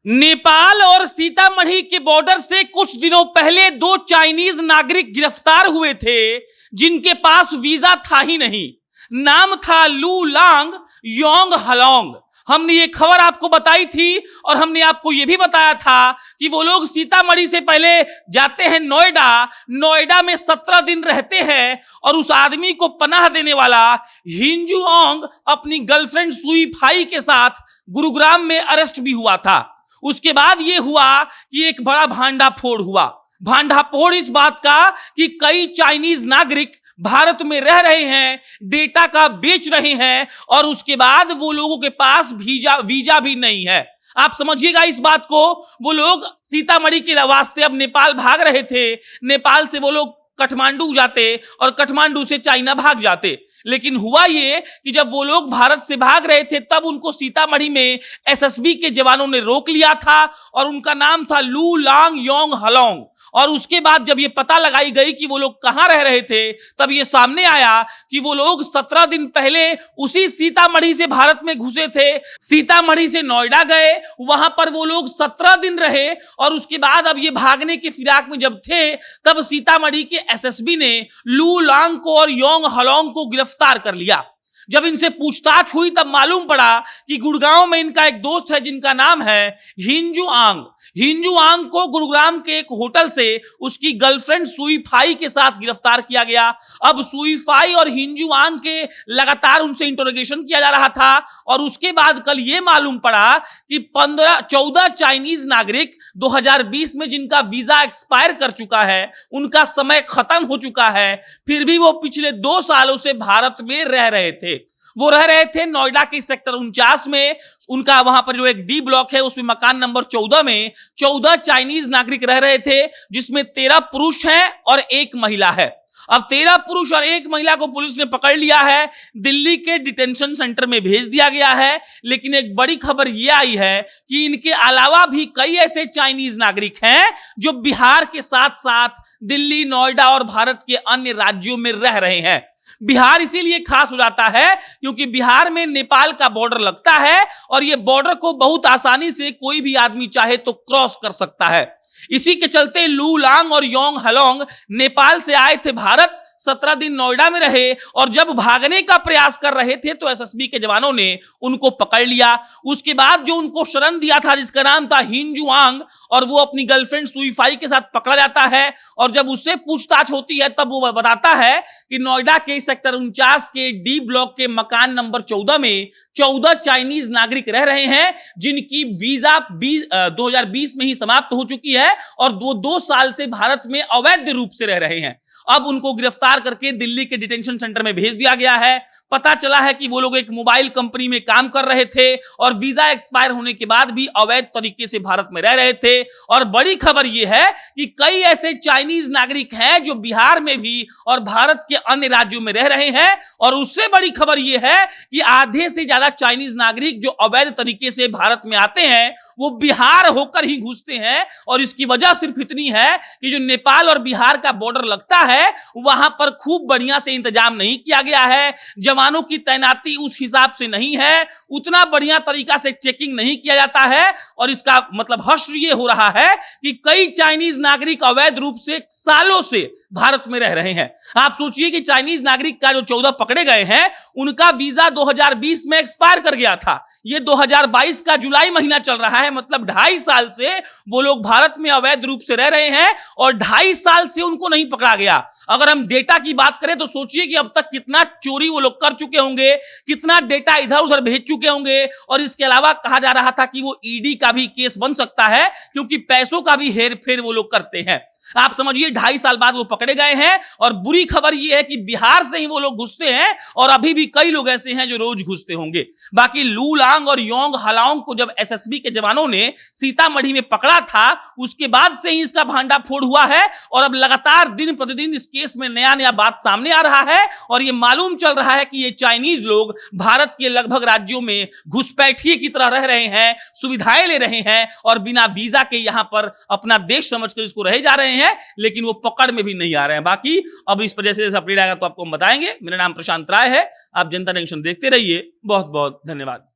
नेपाल और सीतामढ़ी के बॉर्डर से कुछ दिनों पहले दो चाइनीज नागरिक गिरफ्तार हुए थे जिनके पास वीजा था ही नहीं। नाम था लू लांग योंग हलोंग। हमने ये खबर आपको बताई थी और हमने आपको ये भी बताया था कि वो लोग सीतामढ़ी से पहले जाते हैं नोएडा, नोएडा में 17 दिन रहते हैं और उस आदमी को पनाह देने वाला हिंजुओंग अपनी गर्लफ्रेंड सुई फाई के साथ गुरुग्राम में अरेस्ट भी हुआ था। उसके बाद यह हुआ कि एक बड़ा भांडाफोड़ हुआ। भांडाफोड़ इस बात का कि कई चाइनीज नागरिक भारत में रह रहे हैं, डेटा का बेच रहे हैं और उसके बाद वो लोगों के पास वीजा भी नहीं है। आप समझिएगा इस बात को। वो लोग सीतामढ़ी के वास्ते अब नेपाल भाग रहे थे। नेपाल से वो लोग काठमांडू जाते और काठमांडू से चाइना भाग जाते। लेकिन हुआ ये कि जब वो लोग भारत से भाग रहे थे तब उनको सीतामढ़ी में एसएसबी के जवानों ने रोक लिया था और उनका नाम था लू लांग योंग हलोंग। और उसके बाद जब ये पता लगाई गई कि वो लोग कहां रह रहे थे तब ये सामने आया कि वो लोग 17 दिन पहले उसी सीतामढ़ी से भारत में घुसे थे। सीतामढ़ी से नोएडा गए, वहां पर वो लोग 17 दिन रहे और उसके बाद अब ये भागने के फिराक में जब थे तब सीतामढ़ी के एसएसबी ने लू लांग को और योंग हलोंग को गिरफ्तार कर लिया। जब इनसे पूछताछ हुई तब मालूम पड़ा कि गुड़गांव में इनका एक दोस्त है जिनका नाम है हिंजुआंग। हिंजुआंग को गुरुग्राम के एक होटल से उसकी गर्लफ्रेंड सुई फाई के साथ गिरफ्तार किया गया। अब सुई फाई और हिंजुआंग के लगातार उनसे इंटरोगेशन किया जा रहा था और उसके बाद कल यह मालूम पड़ा कि 14 चाइनीज नागरिक 2020 में जिनका वीजा एक्सपायर कर चुका है, उनका समय खत्म हो चुका है, फिर भी वो पिछले 2 सालों से भारत में रह रहे थे। वो रह रहे थे नोएडा के सेक्टर 49 में। उनका वहां पर जो एक डी ब्लॉक है उसमें मकान नंबर 14 में 14 चाइनीज नागरिक रह रहे थे, जिसमें 13 पुरुष हैं और 1 महिला है। अब 13 पुरुष और 1 महिला को पुलिस ने पकड़ लिया है, दिल्ली के डिटेंशन सेंटर में भेज दिया गया है। लेकिन एक बड़ी खबर यह आई है कि इनके अलावा भी कई ऐसे चाइनीज नागरिक हैं जो बिहार के साथ साथ दिल्ली, नोएडा और भारत के अन्य राज्यों में रह रहे हैं। बिहार इसीलिए खास हो जाता है क्योंकि बिहार में नेपाल का बॉर्डर लगता है और यह बॉर्डर को बहुत आसानी से कोई भी आदमी चाहे तो क्रॉस कर सकता है। इसी के चलते लू लांग और योंग हलोंग नेपाल से आए थे भारत, 17 दिन नोएडा में रहे और जब भागने का प्रयास कर रहे थे तो एसएसबी के जवानों ने उनको पकड़ लिया। उसके बाद जो उनको शरण दिया था जिसका नाम था हिंजुआंग और वो अपनी गर्लफ्रेंड सुई फाई के साथ पकड़ा जाता है और जब उससे पूछताछ होती है तब वो बताता है कि नोएडा के सेक्टर 49 के डी ब्लॉक के मकान नंबर 14 में 14 चाइनीज नागरिक रह रहे हैं जिनकी वीजा 2020 में ही समाप्त हो चुकी है और वो 2 साल से भारत में अवैध रूप से रह रहे हैं। अब उनको गिरफ्तार करके दिल्ली के डिटेंशन सेंटर में भेज दिया गया है। पता चला है कि वो लोग एक मोबाइल कंपनी में काम कर रहे थे और वीजा एक्सपायर होने के बाद भी अवैध तरीके से भारत में रह रहे थे। और बड़ी खबर यह है कि कई ऐसे चाइनीज नागरिक हैं जो बिहार में भी और भारत के अन्य राज्यों में रह रहे हैं। और उससे बड़ी खबर यह है कि आधे से ज्यादा चाइनीज नागरिक जो अवैध तरीके से भारत में आते हैं वो बिहार होकर ही घुसते हैं। और इसकी वजह सिर्फ इतनी है कि जो नेपाल और बिहार का बॉर्डर लगता है वहां पर खूब बढ़िया से इंतजाम नहीं किया गया है, जवानों की तैनाती उस हिसाब से नहीं है, उतना बढ़िया तरीका से चेकिंग नहीं किया जाता है। और इसका मतलब हश्र ये हो रहा है कि कई चाइनीज नागरिक अवैध रूप से सालों से भारत में रह रहे हैं। आप सोचिए कि चाइनीज नागरिक का जो 14 पकड़े गए हैं उनका वीजा 2020 में एक्सपायर कर गया था। ये 2022 का जुलाई महीना चल रहा है, मतलब 2.5 साल से वो लोग भारत में अवैध रूप से रह रहे हैं और 2.5 साल से उनको नहीं पकड़ा गया। अगर हम डेटा की बात करें तो सोचिए कि अब तक कितना चोरी वो लोग कर चुके होंगे, कितना डेटा इधर उधर भेज चुके होंगे। और इसके अलावा कहा जा रहा था कि वो ईडी का भी केस बन सकता है क्योंकि पैसों का भी हेर फेर वो लोग करते हैं। आप समझिए 2.5 साल बाद वो पकड़े गए हैं। और बुरी खबर ये है कि बिहार से ही वो लोग घुसते हैं और अभी भी कई लोग ऐसे हैं जो रोज घुसते होंगे। बाकी लू लांग और योंग हलांग को जब एसएसबी के जवानों ने सीतामढ़ी में पकड़ा था उसके बाद से ही इसका भांडाफोड़ हुआ है और अब लगातार दिन प्रतिदिन इस केस में नया नया बात सामने आ रहा है। और ये मालूम चल रहा है कि ये चाइनीज लोग भारत के लगभग राज्यों में घुसपैठिए की तरह रह रहे हैं, सुविधाएं ले रहे हैं और बिना वीजा के यहां पर अपना देश समझकर इसको रहे जा रहे हैं, लेकिन वो पकड़ में भी नहीं आ रहे हैं। बाकी अब इस पर जैसे अपडेट आएगा तो आपको हम बताएंगे। मेरा नाम प्रशांत राय है, आप जनता जंक्शन देखते रहिए। बहुत बहुत धन्यवाद।